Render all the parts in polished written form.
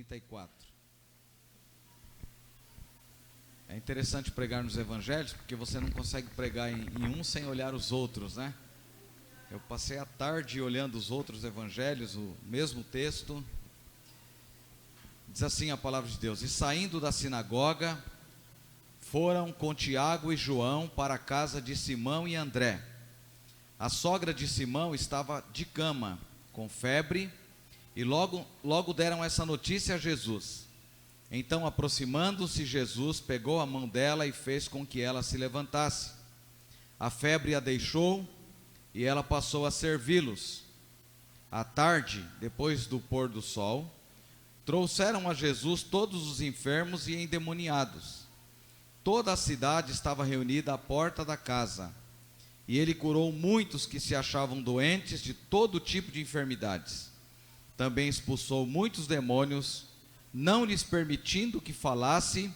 34. É interessante pregar nos evangelhos, porque você não consegue pregar em um sem olhar os outros, né? Eu passei a tarde olhando os outros evangelhos, o mesmo texto. Diz assim a palavra de Deus: e saindo da sinagoga, foram com Tiago e João para a casa de Simão e André. A sogra de Simão estava de cama, com febre, e logo deram essa notícia a Jesus. Então, aproximando-se Jesus, pegou a mão dela e fez com que ela se levantasse. A febre a deixou e ela passou a servi-los. À tarde, depois do pôr do sol, trouxeram a Jesus todos os enfermos e endemoniados. Toda a cidade estava reunida à porta da casa, e ele curou muitos que se achavam doentes de todo tipo de enfermidades. Também expulsou muitos demônios, não lhes permitindo que falasse,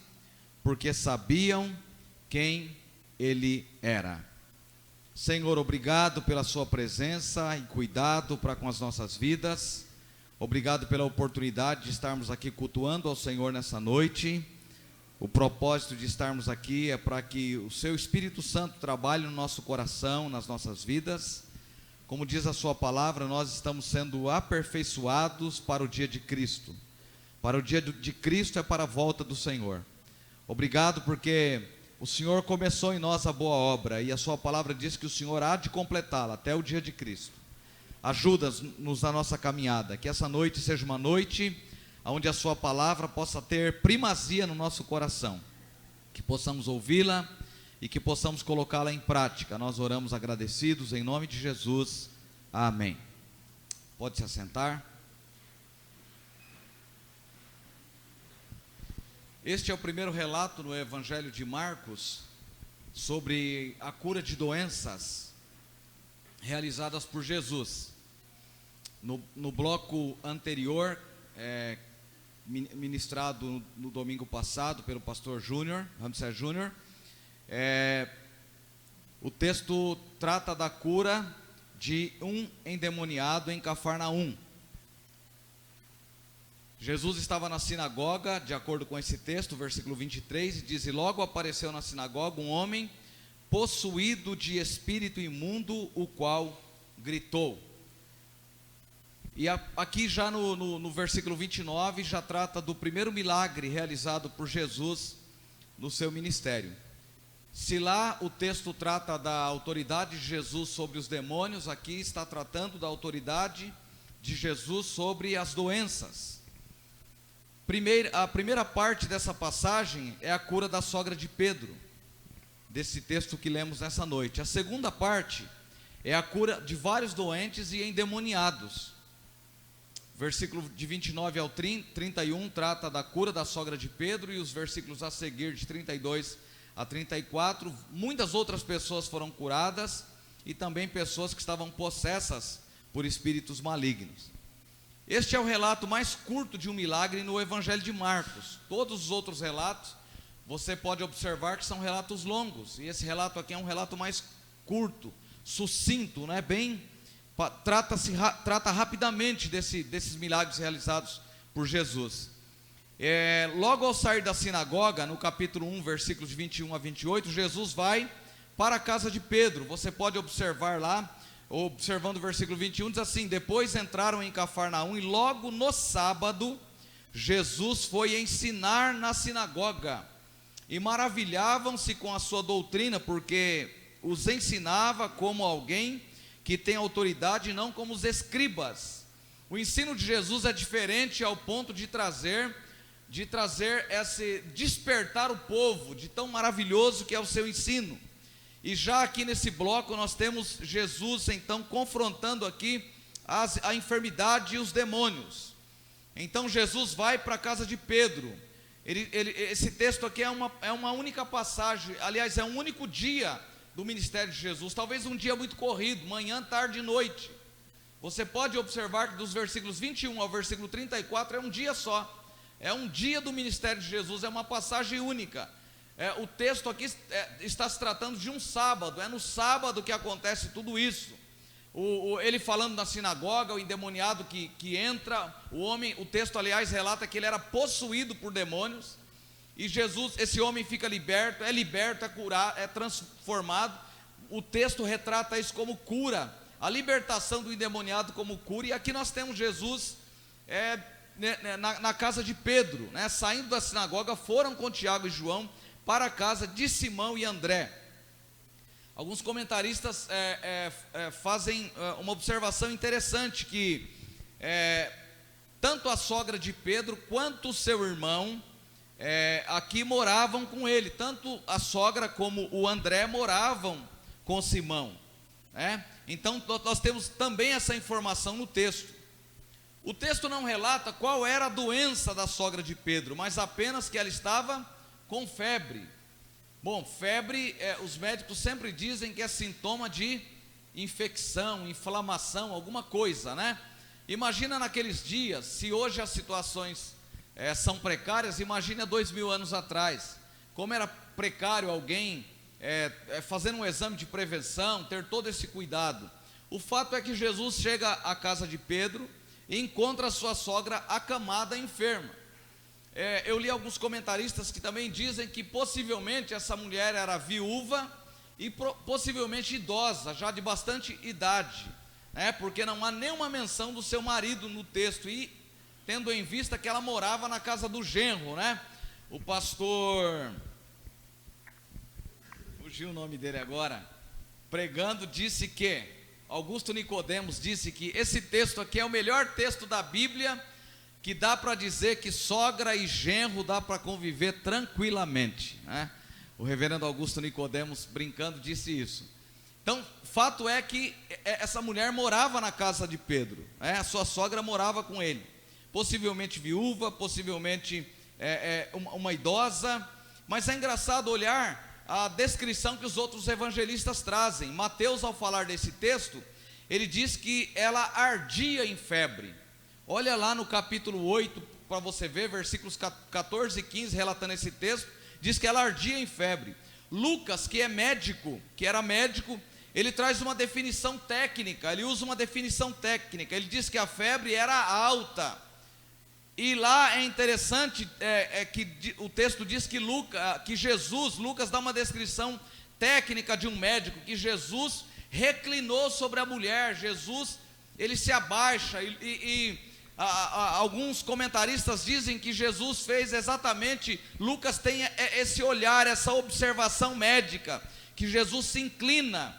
porque sabiam quem ele era. Senhor, obrigado pela sua presença e cuidado para com as nossas vidas. Obrigado pela oportunidade de estarmos aqui cultuando ao Senhor nessa noite. O propósito de estarmos aqui é para que o seu Espírito Santo trabalhe no nosso coração, nas nossas vidas. Como diz a sua palavra, nós estamos sendo aperfeiçoados para o dia de Cristo. Para o dia de Cristo é para a volta do Senhor. Obrigado porque o Senhor começou em nós a boa obra, e a sua palavra diz que o Senhor há de completá-la até o dia de Cristo. Ajuda-nos na nossa caminhada, que essa noite seja uma noite onde a sua palavra possa ter primazia no nosso coração, que possamos ouvi-la e que possamos colocá-la em prática. Nós oramos agradecidos em nome de Jesus, amém. Pode se assentar. Este é o primeiro relato no Evangelho de Marcos sobre a cura de doenças realizadas por Jesus. No bloco anterior, ministrado no domingo passado pelo pastor Ramsés Júnior, o texto trata da cura de um endemoniado em Cafarnaum. Jesus estava na sinagoga, de acordo com esse texto, versículo 23, e diz: e logo apareceu na sinagoga um homem possuído de espírito imundo, o qual gritou. E aqui já no versículo 29, já trata do primeiro milagre realizado por Jesus no seu ministério. Se lá o texto trata da autoridade de Jesus sobre os demônios, aqui está tratando da autoridade de Jesus sobre as doenças. A primeira parte dessa passagem é a cura da sogra de Pedro, desse texto que lemos nessa noite. A segunda parte é a cura de vários doentes e endemoniados. Versículo de 29 ao 31 trata da cura da sogra de Pedro, e os versículos a seguir, de 32 a 34, muitas outras pessoas foram curadas, e também pessoas que estavam possessas por espíritos malignos. Este é o relato mais curto de um milagre no Evangelho de Marcos. Todos os outros relatos, você pode observar que são relatos longos, e esse relato aqui é um relato mais curto, sucinto, né? Trata rapidamente desses milagres realizados por Jesus. Logo ao sair da sinagoga, no capítulo 1, versículos de 21 a 28, Jesus vai para a casa de Pedro. Você pode observar lá, observando o versículo 21, diz assim: depois entraram em Cafarnaum, e logo no sábado, Jesus foi ensinar na sinagoga, e maravilhavam-se com a sua doutrina, porque os ensinava como alguém que tem autoridade, não como os escribas. O ensino de Jesus é diferente ao ponto de trazer esse despertar o povo, de tão maravilhoso que é o seu ensino. E já aqui nesse bloco nós temos Jesus então confrontando aqui a enfermidade e os demônios. Então Jesus vai para a casa de Pedro. Esse texto aqui é uma única passagem, aliás, é um único dia do ministério de Jesus, talvez um dia muito corrido, manhã, tarde e noite. Você pode observar que dos versículos 21 ao versículo 34 é um dia só, é um dia do ministério de Jesus, é uma passagem única. O texto aqui está se tratando de um sábado, é no sábado que acontece tudo isso. Ele falando na sinagoga, o endemoniado que entra, o texto aliás relata que ele era possuído por demônios, e Jesus, esse homem fica liberto, é curado, é transformado. O texto retrata isso como cura, a libertação do endemoniado como cura. E aqui nós temos Jesus na casa de Pedro, né? Saindo da sinagoga, foram com Tiago e João para a casa de Simão e André. Alguns comentaristas fazem uma observação interessante, que tanto a sogra de Pedro quanto o seu irmão aqui moravam com ele. Tanto a sogra como o André moravam com Simão, né? Então nós temos também essa informação no texto. O texto não relata qual era a doença da sogra de Pedro, mas apenas que ela estava com febre. Bom, febre, os médicos sempre dizem que é sintoma de infecção, inflamação, alguma coisa, né? Imagina naqueles dias, se hoje as situações são precárias, imagina 2000 anos atrás, como era precário alguém fazendo um exame de prevenção, ter todo esse cuidado. O fato é que Jesus chega à casa de Pedro e encontra a sua sogra acamada, enferma. Eu li alguns comentaristas que também dizem que possivelmente essa mulher era viúva e possivelmente idosa, já de bastante idade, né? Porque não há nenhuma menção do seu marido no texto, e tendo em vista que ela morava na casa do genro, né? O pastor, fugiu o nome dele agora, pregando, disse que, Augusto Nicodemos disse que esse texto aqui é o melhor texto da Bíblia, que dá para dizer que sogra e genro dá para conviver tranquilamente, né? O reverendo Augusto Nicodemos, brincando, disse isso. Então, fato é que essa mulher morava na casa de Pedro, né? A sua sogra morava com ele, possivelmente viúva, possivelmente uma idosa. Mas é engraçado olhar a descrição que os outros evangelistas trazem. Mateus, ao falar desse texto, ele diz que ela ardia em febre. Olha lá no capítulo 8, para você ver, versículos 14 e 15, relatando esse texto, diz que ela ardia em febre. Lucas, que era médico, ele traz uma definição técnica, ele usa uma definição técnica, ele diz que a febre era alta. E lá é interessante que o texto diz que Lucas dá uma descrição técnica de um médico, que Jesus reclinou sobre a mulher, ele se abaixa, alguns comentaristas dizem que Jesus fez exatamente, Lucas tem esse olhar, essa observação médica, que Jesus se inclina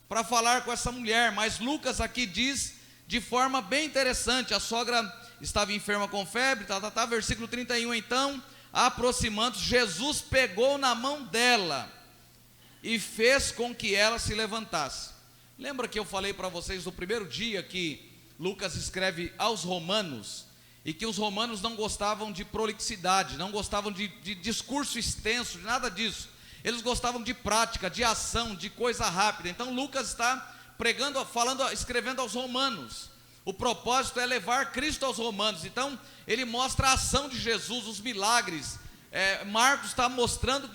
para falar com essa mulher. Mas Lucas aqui diz de forma bem interessante, a sogra estava enferma com febre, versículo 31, então, aproximando-se, Jesus pegou na mão dela e fez com que ela se levantasse. Lembra que eu falei para vocês no primeiro dia que Lucas escreve aos romanos, e que os romanos não gostavam de prolixidade, não gostavam de discurso extenso, de nada disso. Eles gostavam de prática, de ação, de coisa rápida. Então Lucas está pregando, escrevendo aos romanos. O propósito é levar Cristo aos romanos. Então ele mostra a ação de Jesus, os milagres. Marcos está mostrando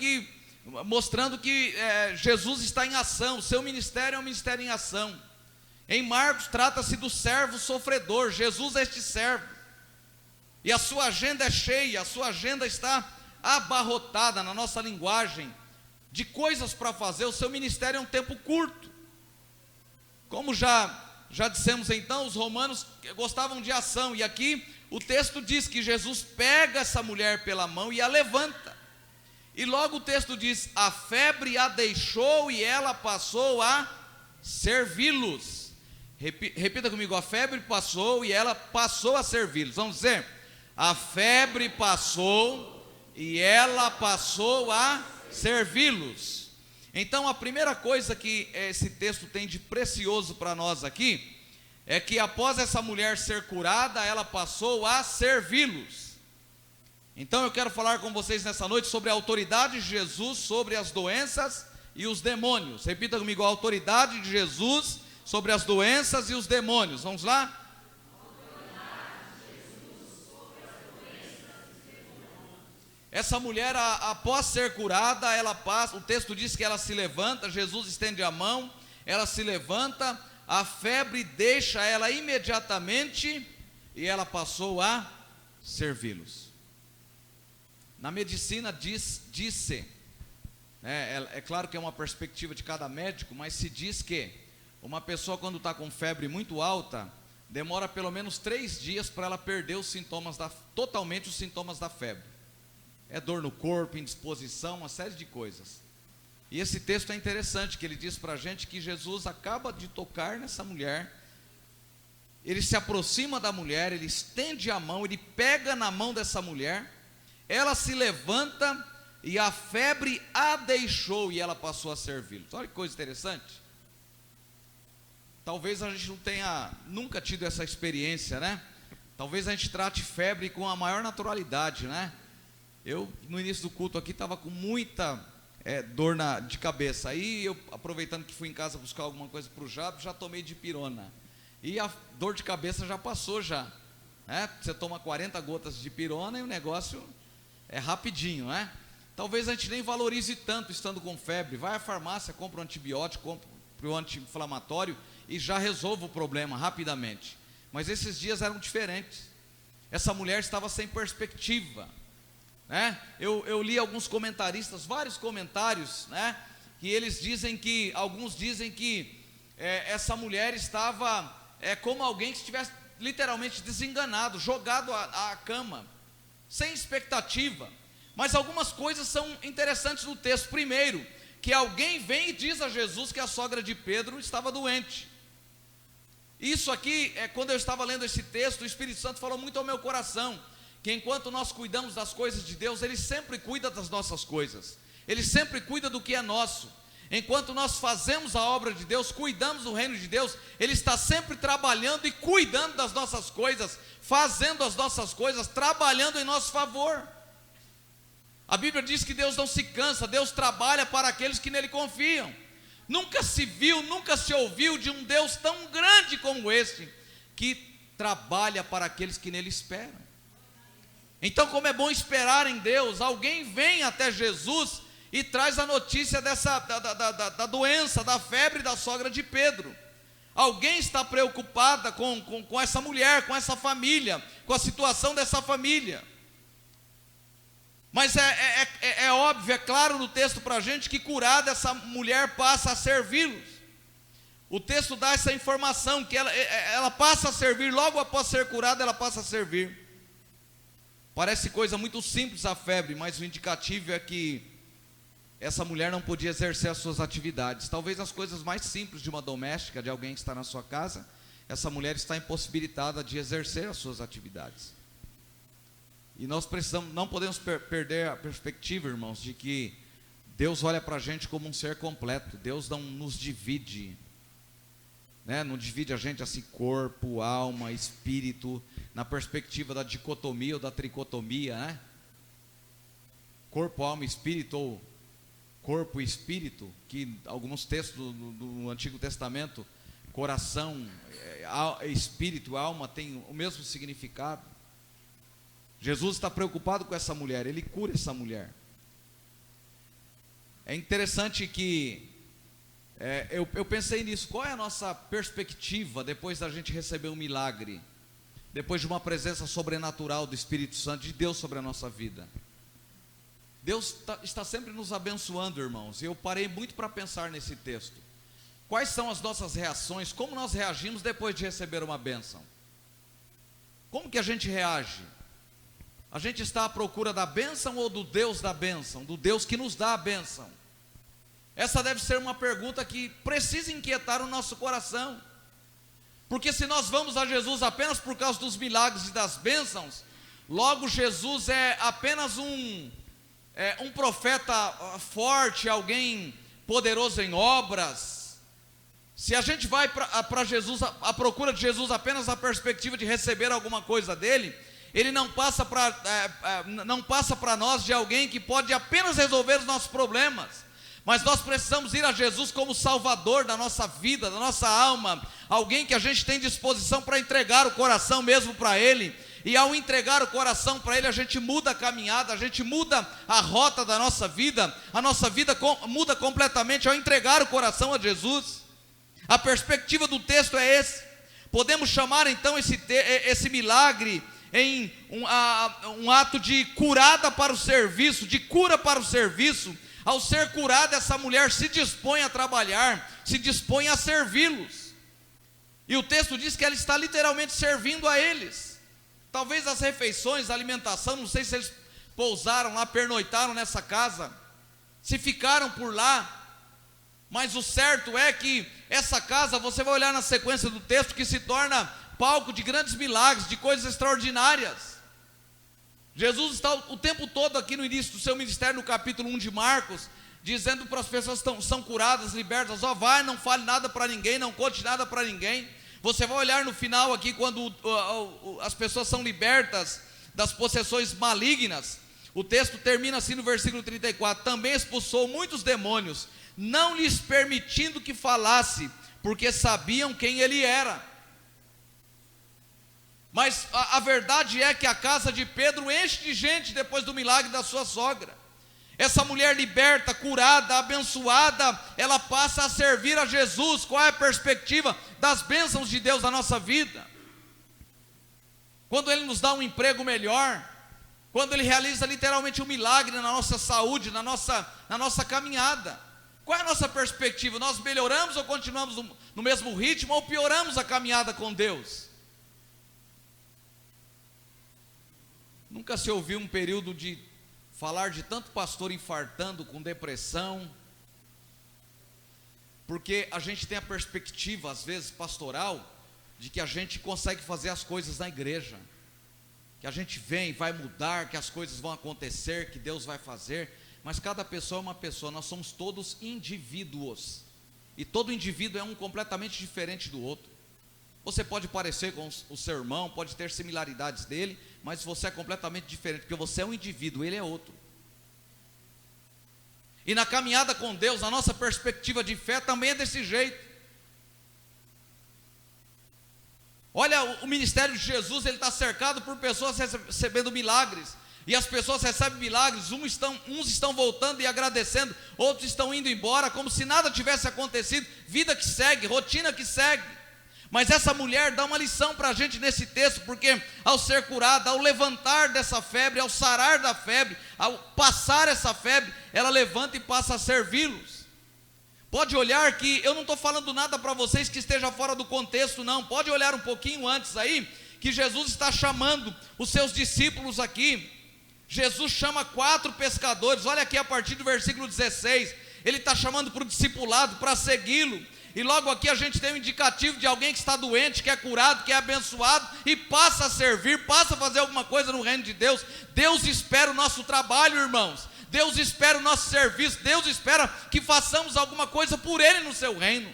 que Jesus está em ação, o seu ministério é um ministério em ação. Em Marcos trata-se do servo sofredor, Jesus é este servo, e a sua agenda é cheia, a sua agenda está abarrotada, na nossa linguagem, de coisas para fazer. O seu ministério é um tempo curto. Como já dissemos então, os romanos gostavam de ação, e aqui o texto diz que Jesus pega essa mulher pela mão e a levanta, e logo o texto diz, a febre a deixou e ela passou a servi-los. Repita comigo, a febre passou e ela passou a servi-los. Vamos dizer, a febre passou e ela passou a servi-los. Então a primeira coisa que esse texto tem de precioso para nós aqui, é que após essa mulher ser curada, ela passou a servi-los. Então eu quero falar com vocês nessa noite sobre a autoridade de Jesus sobre as doenças e os demônios. Repita comigo, a autoridade de Jesus sobre as doenças e os demônios. Vamos lá? Essa mulher, após ser curada, ela passa, o texto diz que ela se levanta, Jesus estende a mão, ela se levanta, a febre deixa ela imediatamente e ela passou a servi-los. Na medicina diz-se, é claro que é uma perspectiva de cada médico, mas se diz que uma pessoa quando está com febre muito alta, demora pelo menos 3 dias para ela perder totalmente os sintomas da febre. É dor no corpo, indisposição, uma série de coisas. E esse texto é interessante, que ele diz para a gente que Jesus acaba de tocar nessa mulher, ele se aproxima da mulher, ele estende a mão, ele pega na mão dessa mulher, ela se levanta e a febre a deixou e ela passou a servi-los. Olha que coisa interessante. Talvez a gente não tenha nunca tido essa experiência, né? Talvez a gente trate febre com a maior naturalidade, né? Eu, no início do culto aqui, estava com muita dor de cabeça. Aí eu, aproveitando que fui em casa buscar alguma coisa para o Jabo, já tomei dipirona. E a dor de cabeça já passou já. Você toma 40 gotas de dipirona e o negócio é rapidinho, né? Talvez a gente nem valorize tanto estando com febre. Vai à farmácia, compra um antibiótico, compra um anti-inflamatório e já resolve o problema rapidamente. Mas esses dias eram diferentes. Essa mulher estava sem perspectiva, né? Eu li alguns comentaristas, vários comentários, né? Que eles dizem que, alguns dizem que essa mulher estava como alguém que estivesse literalmente desenganado, jogado à cama, sem expectativa. Mas algumas coisas são interessantes no texto. Primeiro, que alguém vem e diz a Jesus que a sogra de Pedro estava doente. Isso aqui, quando eu estava lendo esse texto, o Espírito Santo falou muito ao meu coração, que enquanto nós cuidamos das coisas de Deus, Ele sempre cuida das nossas coisas, Ele sempre cuida do que é nosso. Enquanto nós fazemos a obra de Deus, cuidamos do reino de Deus, Ele está sempre trabalhando e cuidando das nossas coisas, fazendo as nossas coisas, trabalhando em nosso favor. A Bíblia diz que Deus não se cansa, Deus trabalha para aqueles que nele confiam. Nunca se viu, nunca se ouviu de um Deus tão grande como este, que trabalha para aqueles que nele esperam. Então, como é bom esperar em Deus, alguém vem até Jesus e traz a notícia da doença, da febre da sogra de Pedro. Alguém está preocupada com essa mulher, com essa família, com a situação dessa família. Mas é óbvio, é claro no texto para a gente que curada essa mulher passa a servi-los. O texto dá essa informação, que ela passa a servir, logo após ser curada ela passa a servir. Parece coisa muito simples a febre, mas o indicativo é que essa mulher não podia exercer as suas atividades. Talvez as coisas mais simples de uma doméstica, de alguém que está na sua casa, essa mulher está impossibilitada de exercer as suas atividades. E nós não podemos perder a perspectiva, irmãos, de que Deus olha para a gente como um ser completo. Deus não nos divide, né? Não divide a gente assim, corpo, alma, espírito, na perspectiva da dicotomia ou da tricotomia, né? Corpo, alma, espírito, ou corpo e espírito, que alguns textos do Antigo Testamento, coração, espírito, alma, tem o mesmo significado. Jesus está preocupado com essa mulher, Ele cura essa mulher. É interessante que, eu pensei nisso, qual é a nossa perspectiva depois da gente receber um milagre, depois de uma presença sobrenatural do Espírito Santo, de Deus sobre a nossa vida? Deus está sempre nos abençoando, irmãos, e eu parei muito para pensar nesse texto. Quais são as nossas reações, como nós reagimos depois de receber uma bênção? Como que a gente reage? A gente está à procura da bênção ou do Deus da bênção, do Deus que nos dá a bênção? Essa deve ser uma pergunta que precisa inquietar o nosso coração, porque se nós vamos a Jesus apenas por causa dos milagres e das bênçãos, logo Jesus é apenas um profeta forte, alguém poderoso em obras. Se a gente vai para Jesus, à procura de Jesus apenas na perspectiva de receber alguma coisa dele, Ele não passa para nós de alguém que pode apenas resolver os nossos problemas, mas nós precisamos ir a Jesus como Salvador da nossa vida, da nossa alma, alguém que a gente tem disposição para entregar o coração mesmo para Ele, e ao entregar o coração para Ele, a gente muda a caminhada, a gente muda a rota da nossa vida, a nossa vida muda completamente ao entregar o coração a Jesus. A perspectiva do texto é esse. Podemos chamar então esse milagre em um ato de curada para o serviço, de cura para o serviço. Ao ser curada, essa mulher se dispõe a trabalhar, se dispõe a servi-los. E o texto diz que ela está literalmente servindo a eles. Talvez as refeições, a alimentação, não sei se eles pousaram lá, pernoitaram nessa casa, se ficaram por lá, mas o certo é que essa casa, você vai olhar na sequência do texto, que se torna palco de grandes milagres, de coisas extraordinárias. Jesus está o tempo todo aqui no início do seu ministério, no capítulo 1 de Marcos, dizendo para as pessoas que são curadas, libertas, vai, não fale nada para ninguém, não conte nada para ninguém. Você vai olhar no final aqui, quando as pessoas são libertas das possessões malignas, o texto termina assim no versículo 34, também expulsou muitos demônios, não lhes permitindo que falasse, porque sabiam quem ele era. Mas a verdade é que a casa de Pedro enche de gente depois do milagre da sua sogra. Essa mulher liberta, curada, abençoada, ela passa a servir a Jesus. Qual é a perspectiva das bênçãos de Deus na nossa vida? Quando Ele nos dá um emprego melhor, quando Ele realiza literalmente um milagre na nossa saúde, na nossa caminhada. Qual é a nossa perspectiva? Nós melhoramos ou continuamos no mesmo ritmo, ou pioramos a caminhada com Deus? Nunca se ouviu um período de falar de tanto pastor infartando com depressão, porque a gente tem a perspectiva, às vezes pastoral, de que a gente consegue fazer as coisas na igreja, que a gente vem, vai mudar, que as coisas vão acontecer, que Deus vai fazer. Mas cada pessoa é uma pessoa, nós somos todos indivíduos, e todo indivíduo é um completamente diferente do outro. Você pode parecer com o seu irmão, pode ter similaridades dele, mas você é completamente diferente, porque você é um indivíduo, ele é outro. E na caminhada com Deus, a nossa perspectiva de fé também é desse jeito. Olha, o ministério de Jesus, ele está cercado por pessoas recebendo milagres, e as pessoas recebem milagres, uns estão voltando e agradecendo, outros estão indo embora, como se nada tivesse acontecido, vida que segue, rotina que segue. Mas essa mulher dá uma lição para a gente nesse texto, porque ao ser curada, ao levantar dessa febre, ao sarar da febre, ao passar essa febre, ela levanta e passa a servi-los. Pode olhar que eu não estou falando nada para vocês que esteja fora do contexto, não. Pode olhar um pouquinho antes aí, que Jesus está chamando os seus discípulos aqui. Jesus chama 4 pescadores, olha aqui a partir do versículo 16, ele está chamando para o discipulado, para segui-lo. E logo aqui a gente tem um indicativo de alguém que está doente, que é curado, que é abençoado, e passa a servir, passa a fazer alguma coisa no reino de Deus. Deus espera o nosso trabalho, irmãos. Deus espera o nosso serviço. Deus espera que façamos alguma coisa por Ele no seu reino.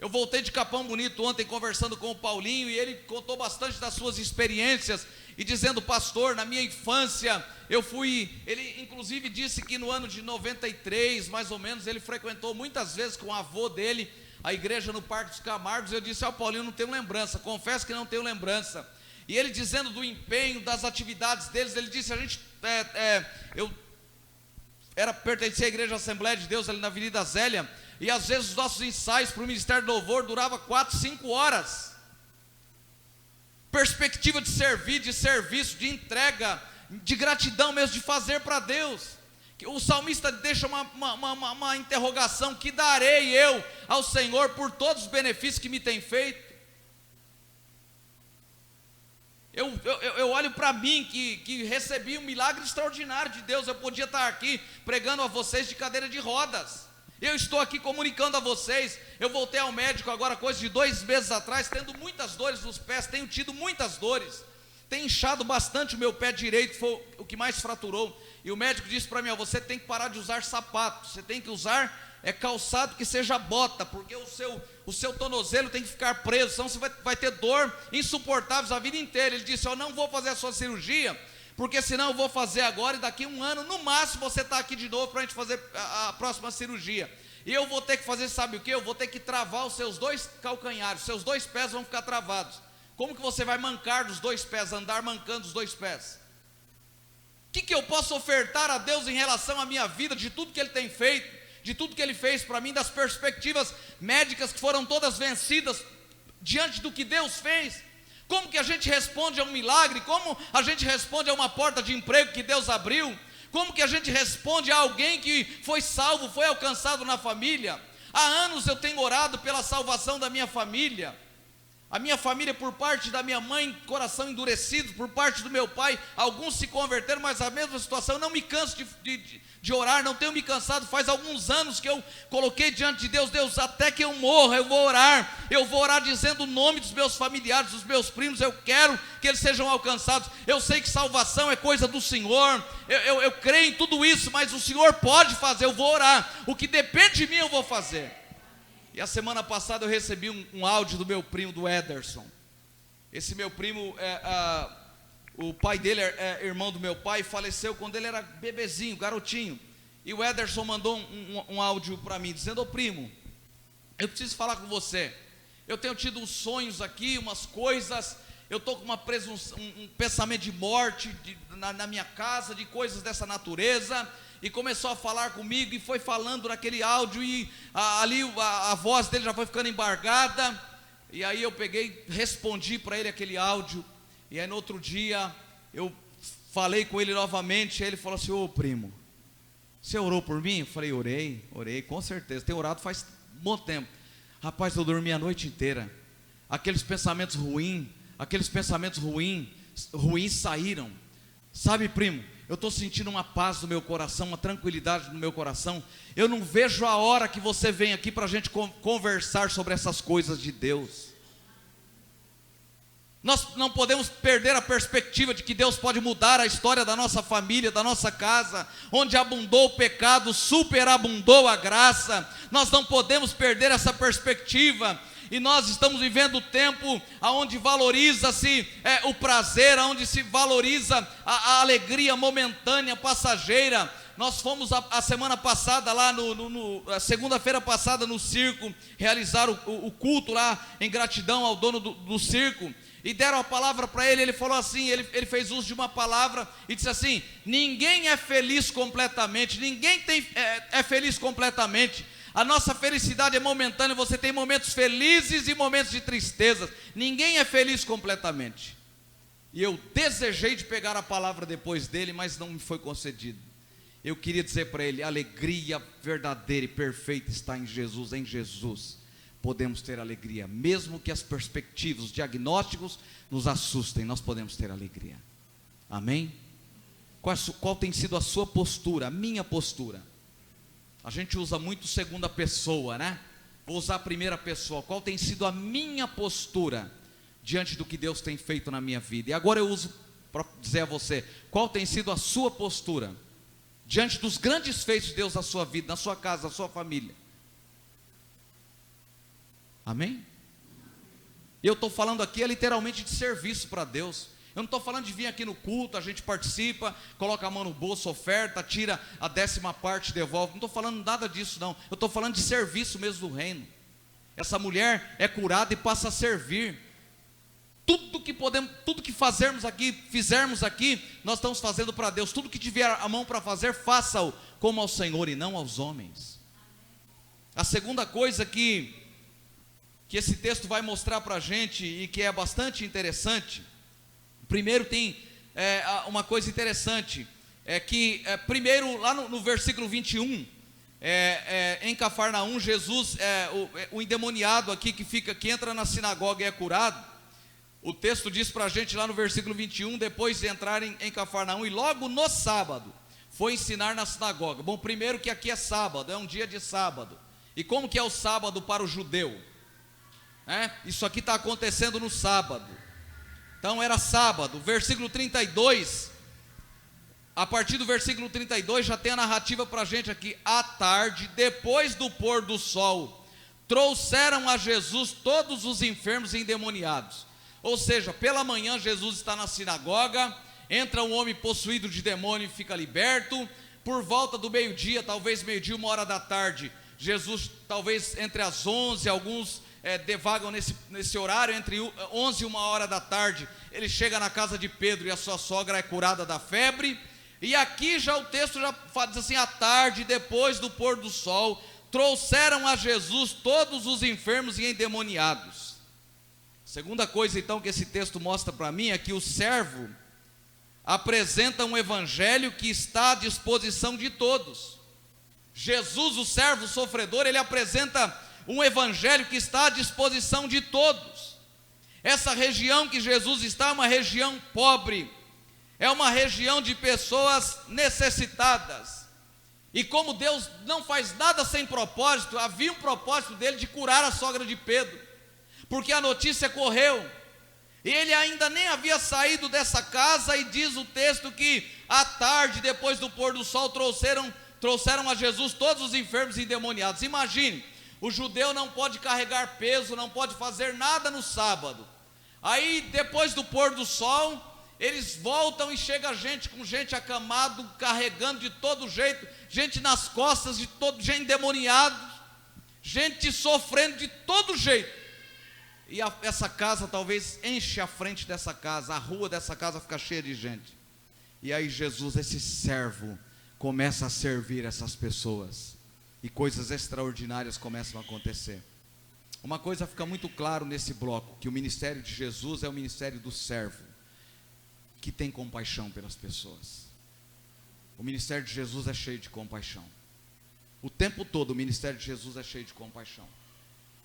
Eu voltei de Capão Bonito ontem conversando com o Paulinho, e ele contou bastante das suas experiências, e dizendo: pastor, na minha infância ele inclusive disse que no ano de 93, mais ou menos, ele frequentou muitas vezes com o avô dele a igreja no Parque dos Camargos. Eu disse: Paulinho, não tenho lembrança, confesso que não tenho lembrança. E ele dizendo do empenho, das atividades deles, ele disse: eu pertencia à igreja Assembleia de Deus ali na Avenida Zélia, e às vezes os nossos ensaios para o Ministério do Louvor duravam 4, 5 horas. Perspectiva de servir, de serviço, de entrega, de gratidão mesmo, de fazer para Deus. O salmista deixa uma interrogação: que darei eu ao Senhor por todos os benefícios que me tem feito? Eu olho para mim, que recebi um milagre extraordinário de Deus. Eu podia estar aqui pregando a vocês de cadeira de rodas. Eu estou aqui comunicando a vocês. Eu voltei ao médico agora, coisa de 2 meses atrás, tendo muitas dores nos pés, tenho tido muitas dores, tem inchado bastante o meu pé direito, foi o que mais fraturou, e o médico disse para mim: você tem que parar de usar sapato, você tem que usar calçado que seja bota, porque o seu tornozelo tem que ficar preso, senão você vai ter dor insuportável a vida inteira. Ele disse: eu não vou fazer a sua cirurgia, porque senão eu vou fazer agora, e daqui 1 ano, no máximo, você está aqui de novo para a gente fazer a próxima cirurgia. E eu vou ter que fazer, sabe o que? Eu vou ter que travar os seus 2 calcanhares, os seus 2 pés vão ficar travados. Como que você vai mancar dos 2 pés, andar mancando os 2 pés? O que eu posso ofertar a Deus em relação à minha vida, de tudo que Ele tem feito? de tudo que Ele fez para mim, das perspectivas médicas que foram todas vencidas diante do que Deus fez. Como que a gente responde a um milagre? Como a gente responde a uma porta de emprego que Deus abriu? Como que a gente responde a alguém que foi salvo, foi alcançado na família? Há anos eu tenho orado pela salvação da minha família. A minha família, por parte da minha mãe, coração endurecido, por parte do meu pai, alguns se converteram, mas a mesma situação. Eu não me canso de orar, não tenho me cansado. Faz alguns anos que eu coloquei diante de Deus: Deus, até que eu morra, eu vou orar dizendo o nome dos meus familiares, dos meus primos. Eu quero que eles sejam alcançados. Eu sei que salvação é coisa do Senhor, eu creio em tudo isso, mas o Senhor pode fazer. Eu vou orar, o que depende de mim eu vou fazer. E a semana passada eu recebi um áudio do meu primo, do Ederson. Esse meu primo, o pai dele é irmão do meu pai, faleceu quando ele era bebezinho, garotinho. E o Ederson mandou um áudio para mim, dizendo: ô primo, eu preciso falar com você. Eu tenho tido uns sonhos aqui, umas coisas, eu estou com um pensamento de morte na minha casa, de coisas dessa natureza. E começou a falar comigo, e foi falando naquele áudio, e ali a voz dele já foi ficando embargada. E aí eu peguei, respondi para ele aquele áudio. E aí no outro dia eu falei com ele novamente. E ele falou assim: ô primo, você orou por mim? Eu falei: orei, com certeza, tenho orado faz um bom tempo. Rapaz, eu dormi a noite inteira. Aqueles pensamentos ruins saíram. Sabe, primo, eu estou sentindo uma paz no meu coração, uma tranquilidade no meu coração. Eu não vejo a hora que você vem aqui para a gente conversar sobre essas coisas de Deus. Nós não podemos perder a perspectiva de que Deus pode mudar a história da nossa família, da nossa casa. Onde abundou o pecado, superabundou a graça. Nós não podemos perder essa perspectiva. E nós estamos vivendo o tempo onde valoriza-se o prazer, onde se valoriza a alegria momentânea, passageira. Nós fomos a semana passada lá, segunda-feira passada, no circo, realizar o culto lá, em gratidão ao dono do circo. E deram a palavra para ele. Ele falou assim, ele fez uso de uma palavra e disse assim: ninguém é feliz completamente, ninguém é feliz completamente. A nossa felicidade é momentânea. Você tem momentos felizes e momentos de tristeza. Ninguém é feliz completamente. E eu desejei de pegar a palavra depois dele, mas não me foi concedido. Eu queria dizer para ele: a alegria verdadeira e perfeita está em Jesus. Em Jesus podemos ter alegria, mesmo que as perspectivas, os diagnósticos nos assustem, nós podemos ter alegria. Amém? Qual tem sido a sua postura, a minha postura? A gente usa muito segunda pessoa, né? Vou usar a primeira pessoa. Qual tem sido a minha postura diante do que Deus tem feito na minha vida? E agora eu uso para dizer a você: qual tem sido a sua postura diante dos grandes feitos de Deus na sua vida, na sua casa, na sua família? Amém? E eu estou falando aqui literalmente de serviço para Deus. Eu não estou falando de vir aqui no culto, a gente participa, coloca a mão no bolso, oferta, tira a 10ª parte, devolve. Não estou falando nada disso não. Eu estou falando de serviço mesmo do reino. Essa mulher é curada e passa a servir. Tudo que podemos, tudo que fizermos aqui, nós estamos fazendo para Deus. Tudo que tiver a mão para fazer, faça-o como ao Senhor e não aos homens. A segunda coisa que esse texto vai mostrar para a gente, e que é bastante interessante. Primeiro tem uma coisa interessante, primeiro lá no versículo 21, em Cafarnaum, Jesus, o endemoniado aqui que entra na sinagoga e é curado. O texto diz para a gente lá no versículo 21, depois de entrar em Cafarnaum, e logo no sábado, foi ensinar na sinagoga. Bom, primeiro que aqui é sábado, é um dia de sábado. E como que é o sábado para o judeu? Isso aqui está acontecendo no sábado. Então era sábado. Versículo 32, a partir do versículo 32 já tem a narrativa para a gente aqui. À tarde, depois do pôr do sol, trouxeram a Jesus todos os enfermos e endemoniados. Ou seja, pela manhã Jesus está na sinagoga, entra um homem possuído de demônio e fica liberto. Por volta do meio-dia, talvez meio-dia, 1h da tarde, Jesus, talvez entre as 11, alguns devagam nesse horário, entre 11 e 1h da tarde, ele chega na casa de Pedro e a sua sogra é curada da febre. E aqui já o texto já diz assim: à tarde, depois do pôr do sol, trouxeram a Jesus todos os enfermos e endemoniados. Segunda coisa então que esse texto mostra para mim é que o servo apresenta um evangelho que está à disposição de todos. Jesus, o servo sofredor, ele apresenta um evangelho que está à disposição de todos. Essa região que Jesus está é uma região pobre, é uma região de pessoas necessitadas. E como Deus não faz nada sem propósito, havia um propósito dele de curar a sogra de Pedro, porque a notícia correu, e ele ainda nem havia saído dessa casa, e diz o texto que à tarde, depois do pôr do sol, trouxeram a Jesus todos os enfermos e endemoniados. Imagine, o judeu não pode carregar peso, não pode fazer nada no sábado. Aí depois do pôr do sol, eles voltam e chega gente com gente acamado, carregando de todo jeito, gente nas costas de todo, gente endemoniado, gente sofrendo de todo jeito. E essa casa talvez enche a frente dessa casa, a rua dessa casa fica cheia de gente. E aí Jesus, esse servo, começa a servir essas pessoas, e coisas extraordinárias começam a acontecer. Uma coisa fica muito claro nesse bloco, que o ministério de Jesus é o ministério do servo, que tem compaixão pelas pessoas. O ministério de Jesus é cheio de compaixão. O tempo todo o ministério de Jesus é cheio de compaixão.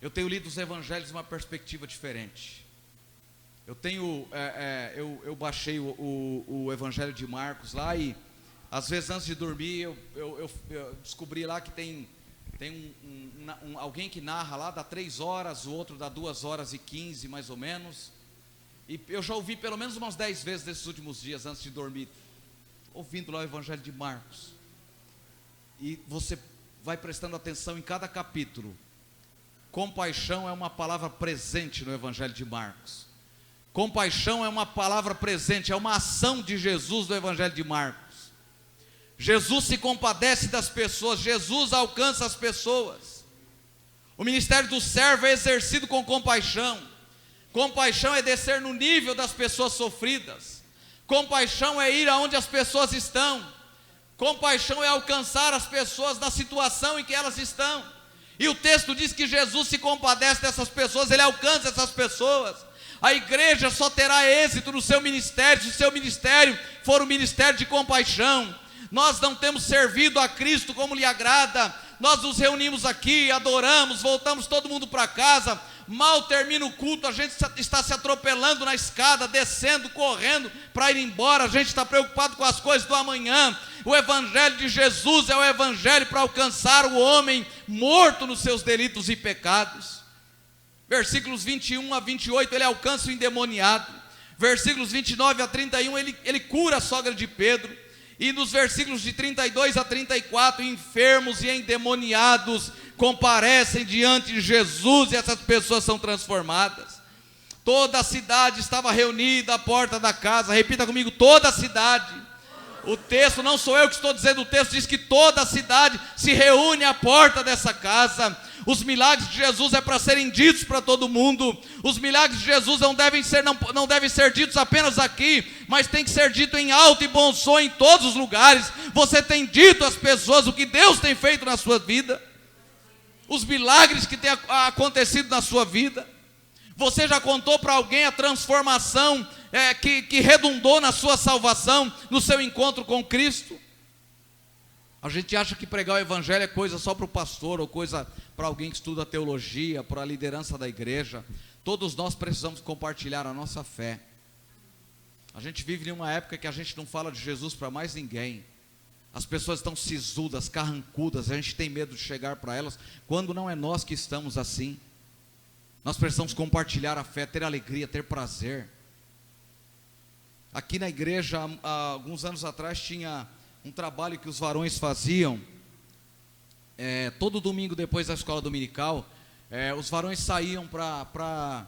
Eu tenho lido os evangelhos de uma perspectiva diferente. Eu baixei o evangelho de Marcos lá, e às vezes antes de dormir eu descobri lá que tem alguém que narra lá, dá 3 horas, o outro dá 2h15 mais ou menos. E eu já ouvi pelo menos umas 10 vezes nesses últimos dias, antes de dormir, ouvindo lá o evangelho de Marcos. E você vai prestando atenção em cada capítulo. Compaixão é uma palavra presente no evangelho de Marcos. Compaixão é uma palavra presente, é uma ação de Jesus no evangelho de Marcos. Jesus se compadece das pessoas, Jesus alcança as pessoas. O ministério do servo é exercido com compaixão. Compaixão é descer no nível das pessoas sofridas. Compaixão é ir aonde as pessoas estão. Compaixão é alcançar as pessoas na situação em que elas estão. E o texto diz que Jesus se compadece dessas pessoas, ele alcança essas pessoas. A igreja só terá êxito no seu ministério, se o seu ministério for um ministério de compaixão. Nós não temos servido a Cristo como lhe agrada. Nós nos reunimos aqui, adoramos, voltamos todo mundo para casa. Mal termina o culto, a gente está se atropelando na escada, descendo, correndo para ir embora. A gente está preocupado com as coisas do amanhã. O evangelho de Jesus é o evangelho para alcançar o homem morto nos seus delitos e pecados. Versículos 21 a 28, ele alcança o endemoniado. Versículos 29 a 31, ele cura a sogra de Pedro. E nos versículos de 32 a 34, enfermos e endemoniados comparecem diante de Jesus, e essas pessoas são transformadas. Toda a cidade estava reunida à porta da casa. Repita comigo: toda a cidade. O texto, não sou eu que estou dizendo, o texto diz que toda a cidade se reúne à porta dessa casa. Os milagres de Jesus é para serem ditos para todo mundo. Os milagres de Jesus não devem ser ditos apenas aqui, mas tem que ser dito em alto e bom som em todos os lugares. Você tem dito às pessoas o que Deus tem feito na sua vida, os milagres que têm acontecido na sua vida. Você já contou para alguém a transformação que redundou na sua salvação, no seu encontro com Cristo? A gente acha que pregar o evangelho é coisa só para o pastor, ou coisa para alguém que estuda teologia, para a liderança da igreja. Todos nós precisamos compartilhar a nossa fé. A gente vive em uma época que a gente não fala de Jesus para mais ninguém. As pessoas estão sisudas, carrancudas, a gente tem medo de chegar para elas, quando não é nós que estamos assim. Nós precisamos compartilhar a fé, ter alegria, ter prazer. Aqui na igreja, há alguns anos atrás, tinha um trabalho que os varões faziam. Todo domingo depois da escola dominical, os varões saíam para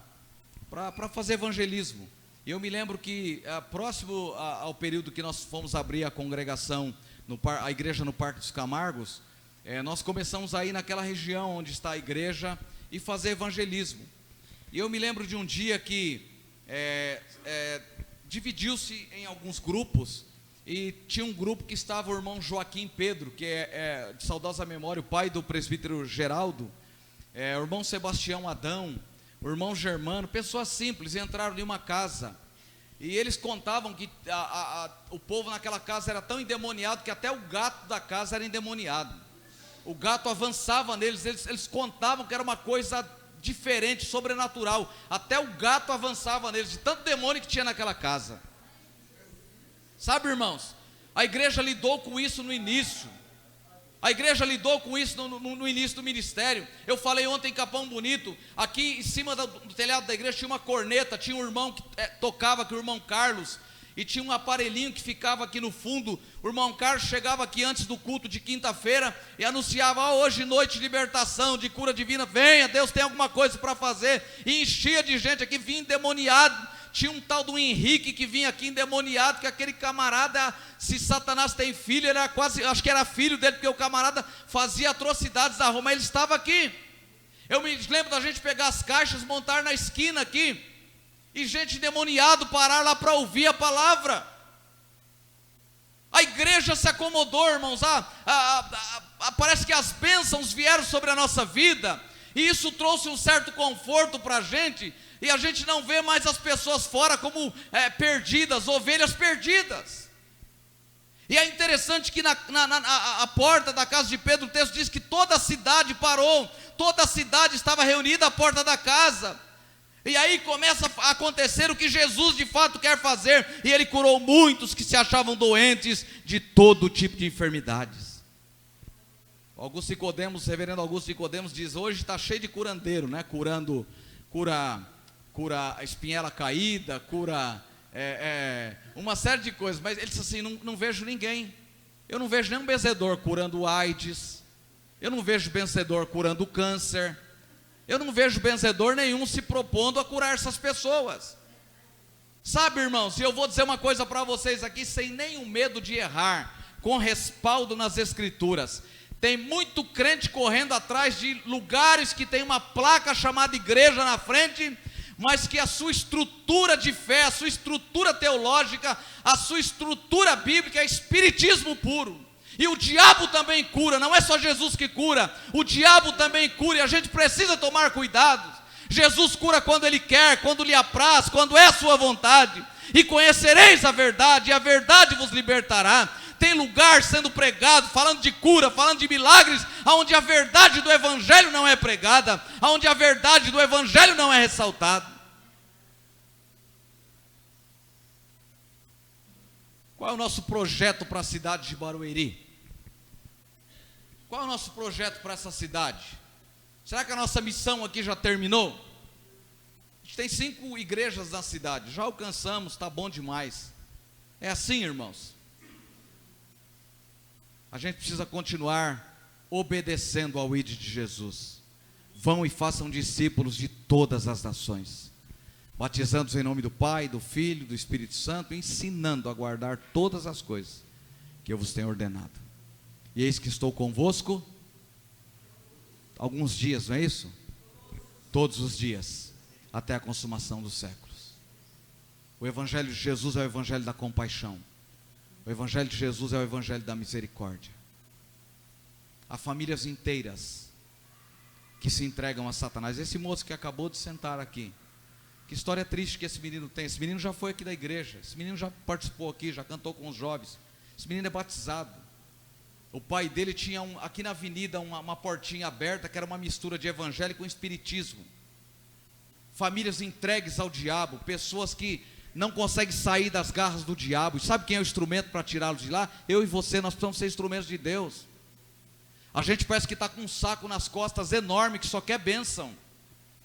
fazer evangelismo. E eu me lembro que próximo ao período que nós fomos abrir a congregação, a igreja no Parque dos Camargos, nós começamos a ir naquela região onde está a igreja e fazer evangelismo. E eu me lembro de um dia que dividiu-se em alguns grupos, e tinha um grupo que estava o irmão Joaquim Pedro, que é de saudosa memória, o pai do presbítero Geraldo, o irmão Sebastião Adão, o irmão Germano, pessoas simples, entraram em uma casa, e eles contavam que o povo naquela casa era tão endemoniado, que até o gato da casa era endemoniado, o gato avançava neles, eles contavam que era uma coisa diferente, sobrenatural, até o gato avançava neles, de tanto demônio que tinha naquela casa. Sabe, irmãos, a igreja lidou com isso no início, a igreja lidou com isso no início do ministério. Eu falei ontem em Capão Bonito, aqui em cima do telhado da igreja tinha uma corneta, tinha um irmão que tocava aqui, o irmão Carlos, e tinha um aparelhinho que ficava aqui no fundo. O irmão Carlos chegava aqui antes do culto de quinta-feira e anunciava: hoje noite de libertação, de cura divina, venha, Deus tem alguma coisa para fazer, e enchia de gente aqui, vinha endemoniado. Tinha um tal do Henrique que vinha aqui endemoniado, que aquele camarada, se Satanás tem filho, era quase, acho que era filho dele, porque o camarada fazia atrocidades na rua, mas ele estava aqui. Eu me lembro da gente pegar as caixas, montar na esquina aqui, e gente endemoniado parar lá para ouvir a palavra. A igreja se acomodou, irmãos, parece que as bênçãos vieram sobre a nossa vida, e isso trouxe um certo conforto para a gente, e a gente não vê mais as pessoas fora como perdidas, ovelhas perdidas. E é interessante que a porta da casa de Pedro, o texto diz que toda a cidade parou, toda a cidade estava reunida à porta da casa. E aí começa a acontecer o que Jesus de fato quer fazer, e ele curou muitos que se achavam doentes de todo tipo de enfermidades. Augusto Nicodemos, reverendo Augusto Nicodemos diz: hoje está cheio de curandeiro, né? Cura a espinhela caída, cura uma série de coisas, mas ele disse assim: não vejo ninguém, eu não vejo nenhum benzedor curando o AIDS, eu não vejo benzedor curando o câncer, eu não vejo benzedor nenhum se propondo a curar essas pessoas. Sabe, irmãos, e eu vou dizer uma coisa para vocês aqui, sem nenhum medo de errar, com respaldo nas escrituras: tem muito crente correndo atrás de lugares que tem uma placa chamada igreja na frente, mas que a sua estrutura de fé, a sua estrutura teológica, a sua estrutura bíblica é espiritismo puro. E o diabo também cura, não é só Jesus que cura, o diabo também cura, e a gente precisa tomar cuidado. Jesus cura quando Ele quer, quando lhe apraz, quando é a sua vontade. E conhecereis a verdade, e a verdade vos libertará. Tem lugar sendo pregado, falando de cura, falando de milagres, onde a verdade do evangelho não é pregada, onde a verdade do evangelho não é ressaltada. Qual é o nosso projeto para a cidade de Barueri? Qual é o nosso projeto para essa cidade? Será que a nossa missão aqui já terminou? A gente tem 5 igrejas na cidade, já alcançamos, está bom demais. É assim, irmãos. A gente precisa continuar obedecendo ao ID de Jesus. Vão e façam discípulos de todas as nações, batizando-os em nome do Pai, do Filho, do Espírito Santo, ensinando a guardar todas as coisas que eu vos tenho ordenado. E eis que estou convosco alguns dias, não é isso? Todos os dias, até a consumação dos séculos. O Evangelho de Jesus é o Evangelho da compaixão. O Evangelho de Jesus é o Evangelho da misericórdia. Há famílias inteiras que se entregam a Satanás. Esse moço que acabou de sentar aqui, que história triste que esse menino tem. Esse menino já foi aqui da igreja, esse menino já participou aqui, já cantou com os jovens. Esse menino é batizado. O pai dele tinha aqui na avenida uma portinha aberta, que era uma mistura de evangelho com espiritismo. Famílias entregues ao diabo, pessoas que não conseguem sair das garras do diabo. E sabe quem é o instrumento para tirá-los de lá? Eu e você, nós precisamos ser instrumentos de Deus. A gente parece que está com um saco nas costas enorme, que só quer bênção.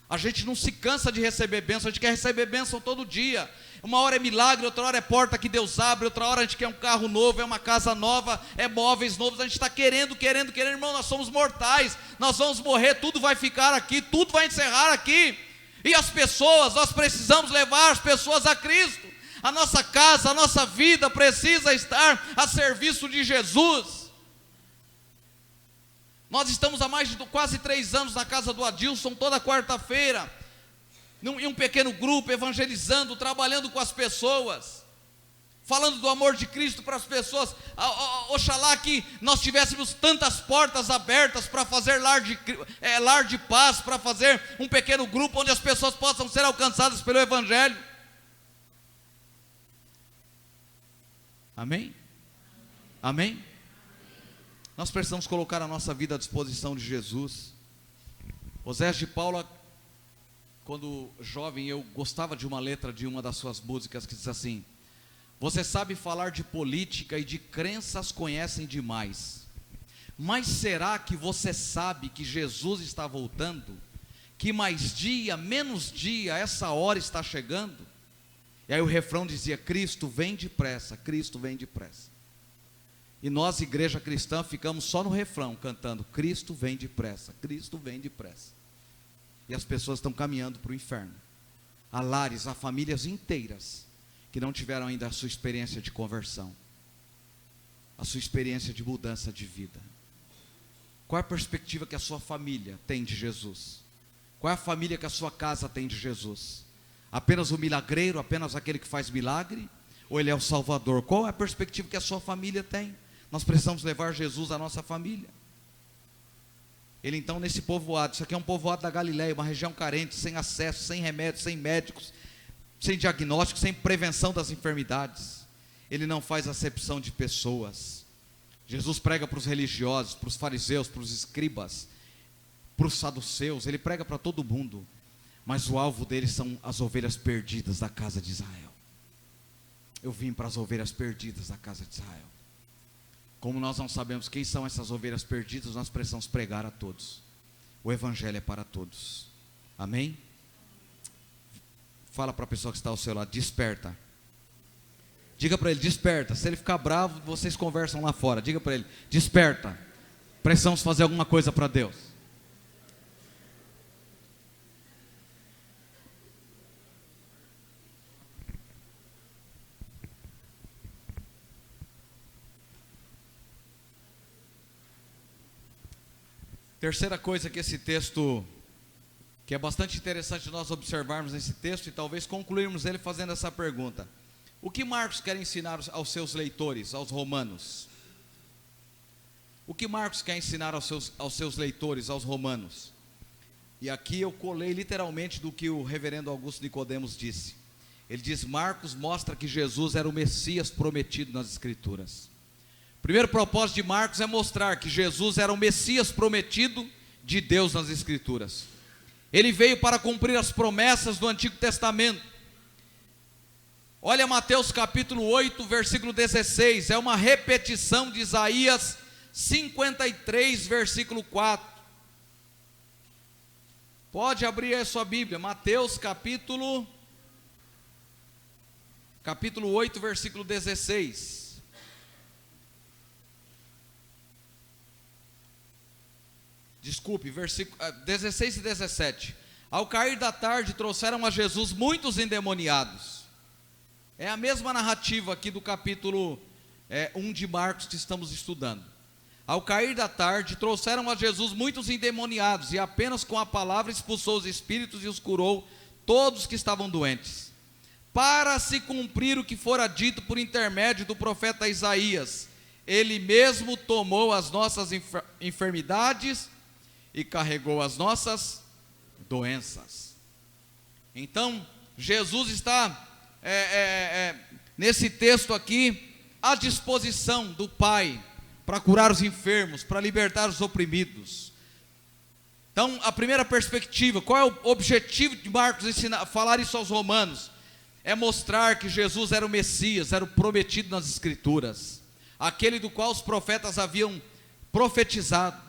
A gente não se cansa de receber bênção, a gente quer receber bênção todo dia. Uma hora é milagre, outra hora é porta que Deus abre, outra hora a gente quer um carro novo, é uma casa nova, é móveis novos. A gente está querendo, irmão, nós somos mortais, nós vamos morrer, tudo vai ficar aqui, tudo vai encerrar aqui. E as pessoas, nós precisamos levar as pessoas a Cristo. A nossa casa, a nossa vida precisa estar a serviço de Jesus. Nós estamos há mais de quase 3 anos na casa do Adilson, toda quarta-feira, em um pequeno grupo, evangelizando, trabalhando com as pessoas. falando do amor de Cristo para as pessoas. Oxalá que nós tivéssemos tantas portas abertas para fazer lar de paz, para fazer um pequeno grupo onde as pessoas possam ser alcançadas pelo Evangelho. Amém? Amém? Nós precisamos colocar a nossa vida à disposição de Jesus. Osés de Paula, quando jovem, eu gostava de uma letra de uma das suas músicas que diz assim: você sabe falar de política e de crenças conhecem demais, mas será que você sabe que Jesus está voltando? Que mais dia, menos dia, essa hora está chegando? E aí o refrão dizia: Cristo vem depressa, Cristo vem depressa. E nós, igreja cristã, ficamos só no refrão, cantando: Cristo vem depressa, Cristo vem depressa. E as pessoas estão caminhando para o inferno. Há lares, há famílias inteiras que não tiveram ainda a sua experiência de conversão, a sua experiência de mudança de vida. Qual é a perspectiva que a sua família tem de Jesus? Qual é a família que a sua casa tem de Jesus? Apenas o milagreiro, apenas aquele que faz milagre? Ou ele é o Salvador? Qual é a perspectiva que a sua família tem? Nós precisamos levar Jesus à nossa família. Ele então, nesse povoado, isso aqui é um povoado da Galileia, uma região carente, sem acesso, sem remédios, sem médicos, sem diagnóstico, sem prevenção das enfermidades. Ele não faz acepção de pessoas. Jesus prega para os religiosos, para os fariseus, para os escribas, para os saduceus. Ele prega para todo mundo, mas o alvo dele são as ovelhas perdidas da casa de Israel. Eu vim para as ovelhas perdidas da casa de Israel. Como nós não sabemos quem são essas ovelhas perdidas, nós precisamos pregar a todos. O Evangelho é para todos. Amém? Fala para a pessoa que está ao seu lado: desperta. Diga para ele: desperta. Se ele ficar bravo, vocês conversam lá fora. Diga para ele: desperta. Precisamos fazer alguma coisa para Deus. Terceira coisa que esse texto, que é bastante interessante nós observarmos nesse texto e talvez concluirmos ele fazendo essa pergunta: o que Marcos quer ensinar aos seus leitores, aos romanos? O que Marcos quer ensinar aos seus leitores, aos romanos? E aqui eu colei literalmente do que o reverendo Augusto Nicodemos disse. Ele diz: Marcos mostra que Jesus era o Messias prometido nas Escrituras. O primeiro propósito de Marcos é mostrar que Jesus era o Messias prometido de Deus nas Escrituras. Ele veio para cumprir as promessas do Antigo Testamento. Olha Mateus capítulo 8, versículo 16, é uma repetição de Isaías 53, versículo 4. Pode abrir aí a sua Bíblia, Mateus capítulo 8, versículo 16. Desculpe, versículo 16 e 17. Ao cair da tarde, trouxeram a Jesus muitos endemoniados. É a mesma narrativa aqui do capítulo 1 de Marcos que estamos estudando. Ao cair da tarde, trouxeram a Jesus muitos endemoniados, e apenas com a palavra expulsou os espíritos e os curou todos que estavam doentes. Para se cumprir o que fora dito por intermédio do profeta Isaías: ele mesmo tomou as nossas enfermidades e carregou as nossas doenças. Então, Jesus está nesse texto aqui à disposição do Pai para curar os enfermos, para libertar os oprimidos. Então, a primeira perspectiva, qual é o objetivo de Marcos falar isso aos romanos? É mostrar que Jesus era o Messias, era o prometido nas Escrituras, aquele do qual os profetas haviam profetizado.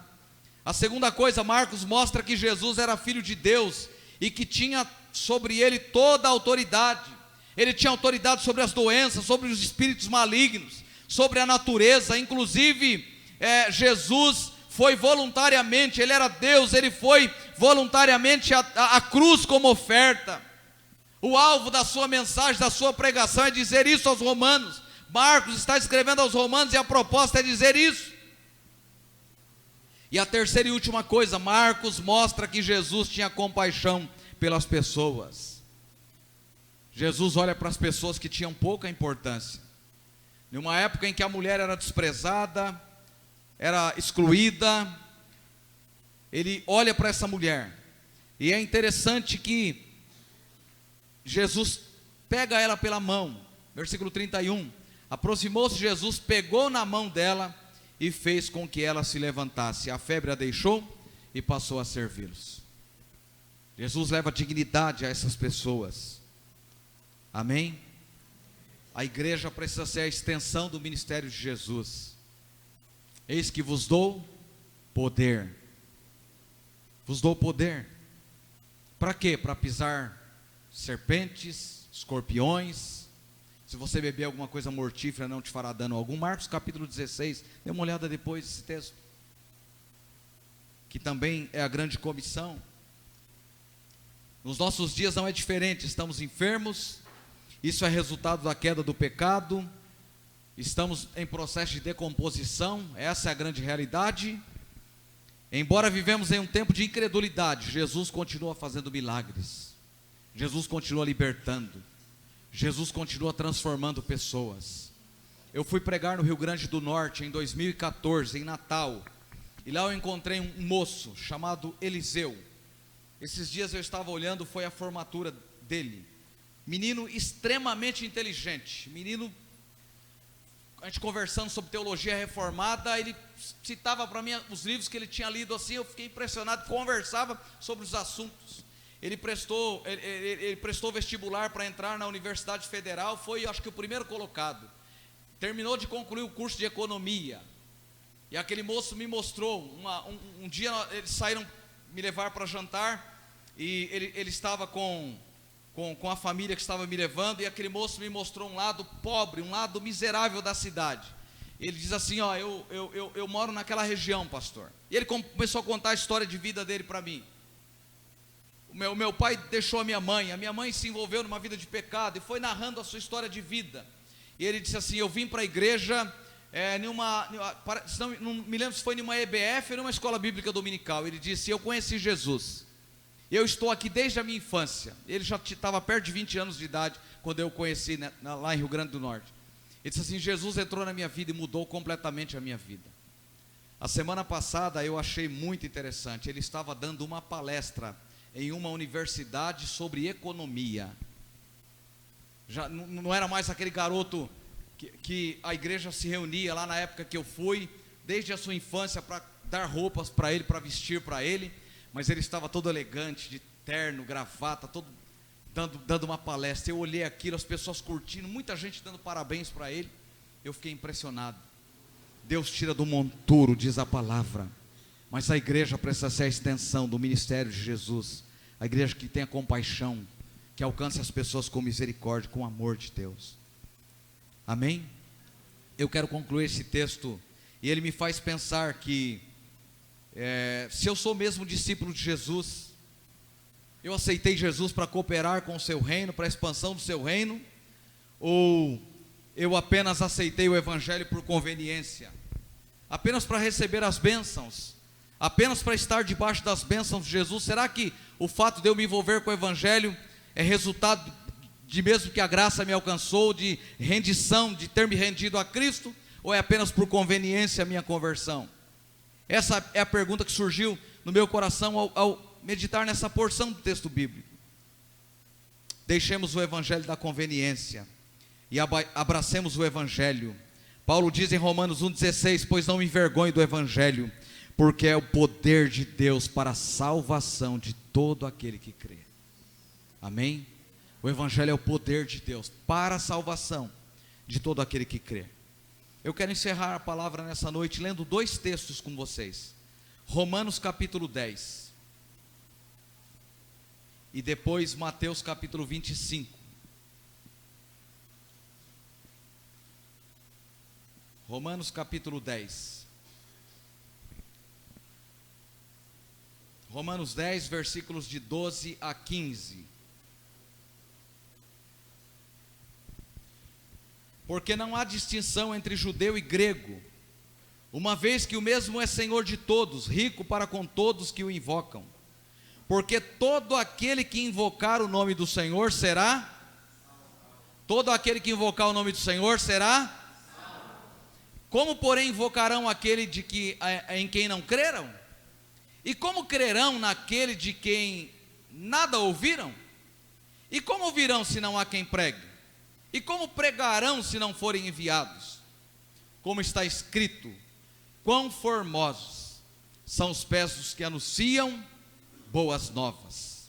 A segunda coisa, Marcos mostra que Jesus era filho de Deus e que tinha sobre ele toda a autoridade. Ele tinha autoridade sobre as doenças, sobre os espíritos malignos, sobre a natureza. Inclusive, Jesus foi voluntariamente, ele era Deus, ele foi voluntariamente à cruz como oferta. O alvo da sua mensagem, da sua pregação é dizer isso aos romanos. Marcos está escrevendo aos romanos e a proposta é dizer isso. E a terceira e última coisa, Marcos mostra que Jesus tinha compaixão pelas pessoas. Jesus olha para as pessoas que tinham pouca importância numa época em que a mulher era desprezada, era excluída. Ele olha para essa mulher, e é interessante que Jesus pega ela pela mão, versículo 31, aproximou-se Jesus, pegou na mão dela e fez com que ela se levantasse, a febre a deixou e passou a servi-los. Jesus leva dignidade a essas pessoas, amém? A igreja precisa ser a extensão do ministério de Jesus. Eis que vos dou poder. Vos dou poder. Para quê? Para pisar serpentes, escorpiões. Se você beber alguma coisa mortífera, não te fará dano algum. Marcos capítulo 16, dê uma olhada depois desse texto, que também é a grande comissão. Nos nossos dias não é diferente, estamos enfermos, isso é resultado da queda do pecado, estamos em processo de decomposição, essa é a grande realidade. Embora vivemos em um tempo de incredulidade, Jesus continua fazendo milagres, Jesus continua libertando, Jesus continua transformando pessoas. Eu fui pregar no Rio Grande do Norte em 2014, em Natal, e lá eu encontrei um moço chamado Eliseu. Esses dias eu estava olhando, foi a formatura dele, menino extremamente inteligente, menino, a gente conversando sobre teologia reformada, ele citava para mim os livros que ele tinha lido assim, eu fiquei impressionado, conversava sobre os assuntos. Ele prestou vestibular para entrar na Universidade Federal, foi acho que o primeiro colocado, terminou de concluir o curso de economia, e aquele moço me mostrou, um dia eles saíram me levar para jantar, e ele estava com a família que estava me levando, e aquele moço me mostrou um lado pobre, um lado miserável da cidade. Ele diz assim, ó, eu moro naquela região, pastor. E ele começou a contar a história de vida dele para mim. O meu pai deixou a minha mãe se envolveu numa vida de pecado, e foi narrando a sua história de vida. E ele disse assim, eu vim para a igreja, não me lembro se foi numa EBF ou numa escola bíblica dominical. Ele disse, eu conheci Jesus, eu estou aqui desde a minha infância. Ele já estava perto de 20 anos de idade quando eu o conheci, né, lá em Rio Grande do Norte. Ele disse assim, Jesus entrou na minha vida e mudou completamente a minha vida. A semana passada eu achei muito interessante, ele estava dando uma palestra em uma universidade sobre economia. Já não era mais aquele garoto que a igreja se reunia lá na época que eu fui, desde a sua infância, para dar roupas para ele, para vestir para ele, mas ele estava todo elegante, de terno, gravata, todo dando uma palestra. Eu olhei aquilo, as pessoas curtindo, muita gente dando parabéns para ele, eu fiquei impressionado. Deus tira do monturo, diz a palavra, mas a igreja precisa ser a extensão do ministério de Jesus, a igreja que tenha compaixão, que alcance as pessoas com misericórdia, com amor de Deus, amém? Eu quero concluir esse texto, e ele me faz pensar que, se eu sou mesmo discípulo de Jesus, eu aceitei Jesus para cooperar com o seu reino, para a expansão do seu reino, ou eu apenas aceitei o evangelho por conveniência, apenas para receber as bênçãos, apenas para estar debaixo das bênçãos de Jesus? Será que o fato de eu me envolver com o evangelho é resultado de mesmo que a graça me alcançou, de rendição, de ter me rendido a Cristo, ou é apenas por conveniência a minha conversão? Essa é a pergunta que surgiu no meu coração ao meditar nessa porção do texto bíblico. Deixemos o evangelho da conveniência e abracemos o evangelho. Paulo diz em Romanos 1,16, pois não me envergonho do evangelho, porque é o poder de Deus para a salvação de todo aquele que crê. Amém? O evangelho é o poder de Deus para a salvação de todo aquele que crê. Eu quero encerrar a palavra nessa noite lendo dois textos com vocês. Romanos capítulo 10 e depois Mateus capítulo 25. Romanos capítulo 10. Romanos 10, versículos de 12 a 15. Porque não há distinção entre judeu e grego, uma vez que o mesmo é Senhor de todos, rico para com todos que o invocam. Porque todo aquele que invocar o nome do Senhor será, todo aquele que invocar o nome do Senhor será, Como, porém, invocarão aquele em quem não creram? E como crerão naquele de quem nada ouviram? E como ouvirão se não há quem pregue? E como pregarão se não forem enviados? Como está escrito: quão formosos são os pés dos que anunciam boas novas.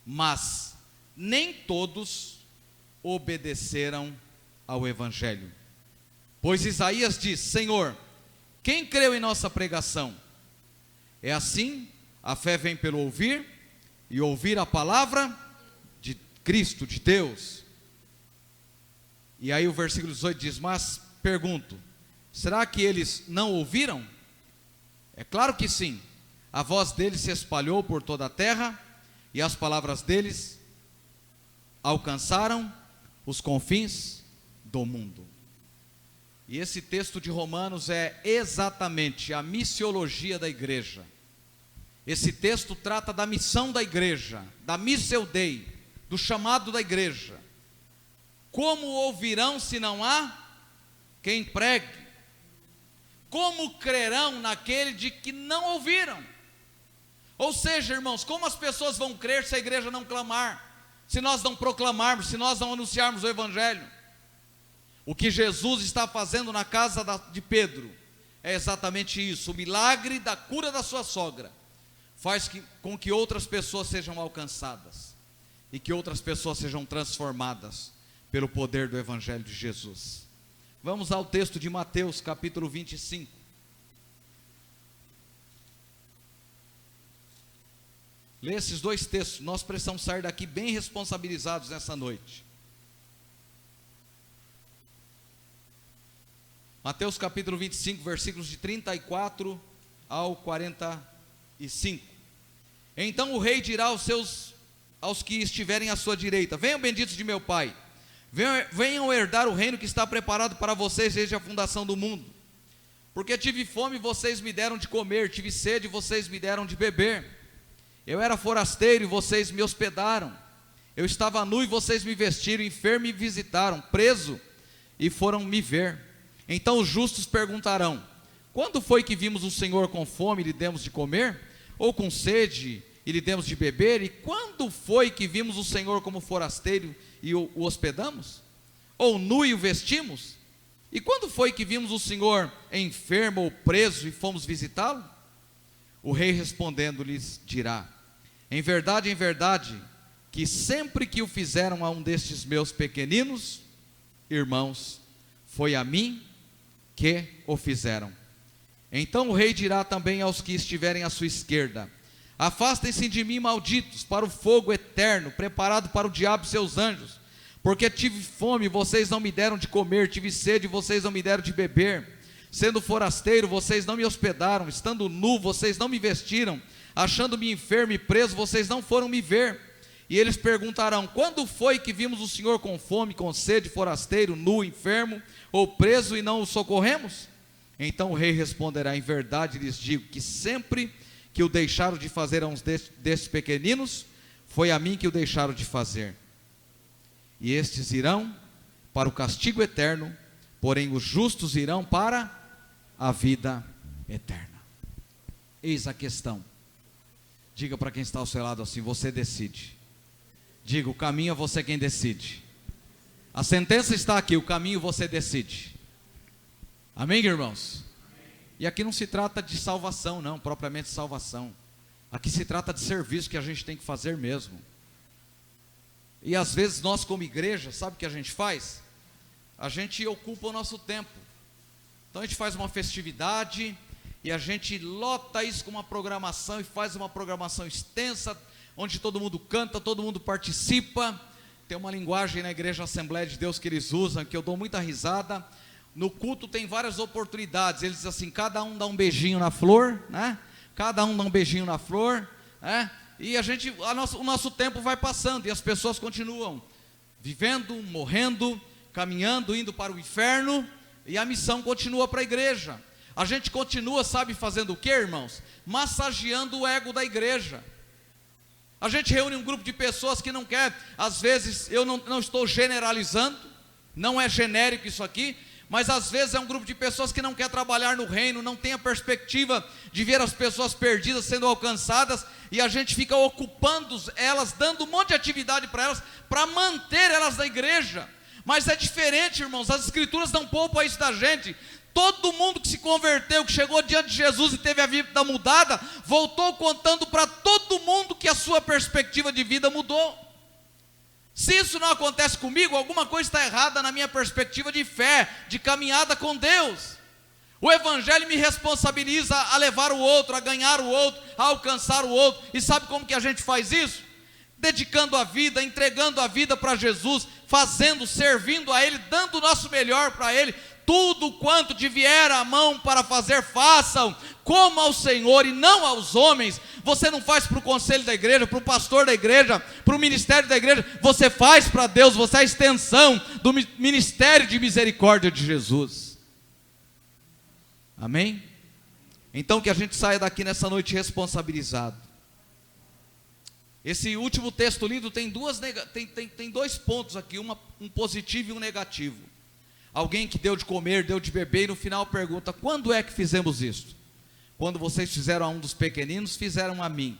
Mas nem todos obedeceram ao evangelho. Pois Isaías diz: Senhor, quem creu em nossa pregação? É assim, a fé vem pelo ouvir, e ouvir a palavra de Cristo, de Deus. E aí o versículo 18 diz: mas pergunto, será que eles não ouviram? É claro que sim. A voz deles se espalhou por toda a terra, e as palavras deles alcançaram os confins do mundo. E esse texto de Romanos é exatamente a missiologia da igreja. Esse texto trata da missão da igreja, da missio Dei, do chamado da igreja. Como ouvirão se não há quem pregue? Como crerão naquele de que não ouviram? Ou seja, irmãos, como as pessoas vão crer se a igreja não clamar, se nós não proclamarmos, se nós não anunciarmos o evangelho? O que Jesus está fazendo na casa de Pedro é exatamente isso. O milagre da cura da sua sogra faz com que outras pessoas sejam alcançadas e que outras pessoas sejam transformadas pelo poder do evangelho de Jesus. Vamos ao texto de Mateus capítulo 25. Lê esses dois textos. Nós precisamos sair daqui bem responsabilizados nessa noite. Mateus capítulo 25, versículos de 34 ao 45. Então o rei dirá aos que estiverem à sua direita: venham benditos de meu Pai, venham herdar o reino que está preparado para vocês desde a fundação do mundo. Porque tive fome e vocês me deram de comer, tive sede e vocês me deram de beber. Eu era forasteiro e vocês me hospedaram. Eu estava nu e vocês me vestiram, enfermo e me visitaram, preso e foram me ver. Então os justos perguntarão: quando foi que vimos o Senhor com fome e lhe demos de comer? Ou com sede e lhe demos de beber? E quando foi que vimos o Senhor como forasteiro e o hospedamos? Ou nu e o vestimos? E quando foi que vimos o Senhor enfermo ou preso e fomos visitá-lo? O rei respondendo-lhes dirá: em verdade, que sempre que o fizeram a um destes meus pequeninos irmãos, foi a mim que o fizeram. Então o rei dirá também aos que estiverem à sua esquerda: afastem-se de mim, malditos, para o fogo eterno, preparado para o diabo e seus anjos. Porque tive fome, vocês não me deram de comer, tive sede, vocês não me deram de beber. Sendo forasteiro, vocês não me hospedaram, estando nu, vocês não me vestiram, achando-me enfermo e preso, vocês não foram me ver. E eles perguntarão: quando foi que vimos o Senhor com fome, com sede, forasteiro, nu, enfermo ou preso e não o socorremos? Então o rei responderá: em verdade lhes digo que sempre que o deixaram de fazer a uns destes pequeninos, foi a mim que o deixaram de fazer. E estes irão para o castigo eterno, porém os justos irão para a vida eterna. Eis a questão. Diga para quem está ao seu lado assim: você decide. Diga: o caminho é você quem decide. A sentença está aqui, o caminho você decide. Amém, irmãos? Amém. E aqui não se trata de salvação, não, propriamente salvação. Aqui se trata de serviço que a gente tem que fazer mesmo. E às vezes nós como igreja, sabe o que a gente faz? A gente ocupa o nosso tempo. Então a gente faz uma festividade e a gente lota isso com uma programação e faz uma programação extensa, onde todo mundo canta, todo mundo participa. Tem uma linguagem na igreja Assembleia de Deus que eles usam, que eu dou muita risada. No culto tem várias oportunidades. Eles dizem assim: cada um dá um beijinho na flor, né? Cada um dá um beijinho na flor, né? E o nosso tempo vai passando e as pessoas continuam vivendo, morrendo, caminhando, indo para o inferno, e a missão continua para a igreja. A gente continua, sabe, fazendo o que, irmãos? Massageando o ego da igreja. A gente reúne um grupo de pessoas que não quer, às vezes, eu não estou generalizando, não é genérico isso aqui, mas às vezes é um grupo de pessoas que não quer trabalhar no reino, não tem a perspectiva de ver as pessoas perdidas sendo alcançadas, e a gente fica ocupando elas, dando um monte de atividade para elas, para manter elas na igreja. Mas é diferente, irmãos, as escrituras não poupam isso da gente. Todo mundo que se converteu, que chegou diante de Jesus e teve a vida mudada, voltou contando para todo mundo que a sua perspectiva de vida mudou. Se isso não acontece comigo, alguma coisa está errada na minha perspectiva de fé, de caminhada com Deus. O Evangelho me responsabiliza a levar o outro, a ganhar o outro, a alcançar o outro. E sabe como que a gente faz isso? Dedicando a vida, entregando a vida para Jesus, fazendo, servindo a Ele, dando o nosso melhor para Ele. Tudo quanto te vier à mão para fazer, façam, como ao Senhor e não aos homens. Você não faz para o conselho da igreja, para o pastor da igreja, para o ministério da igreja, você faz para Deus, você é a extensão do ministério de misericórdia de Jesus. Amém? Então que a gente saia daqui nessa noite responsabilizado. Esse último texto lindo tem dois pontos aqui, um positivo e um negativo. Alguém que deu de comer, deu de beber, e no final pergunta: quando é que fizemos isso? Quando vocês fizeram a um dos pequeninos, fizeram a mim.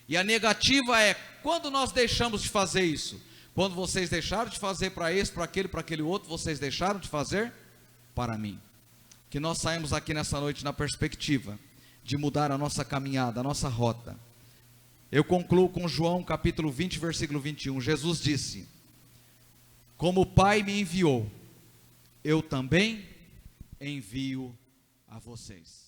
E a negativa é: quando nós deixamos de fazer isso? Quando vocês deixaram de fazer para esse, para aquele outro, vocês deixaram de fazer para mim. Que nós saímos aqui nessa noite na perspectiva de mudar a nossa caminhada, a nossa rota. Eu concluo com João capítulo 20, versículo 21. Jesus disse: como o Pai me enviou, eu também envio a vocês.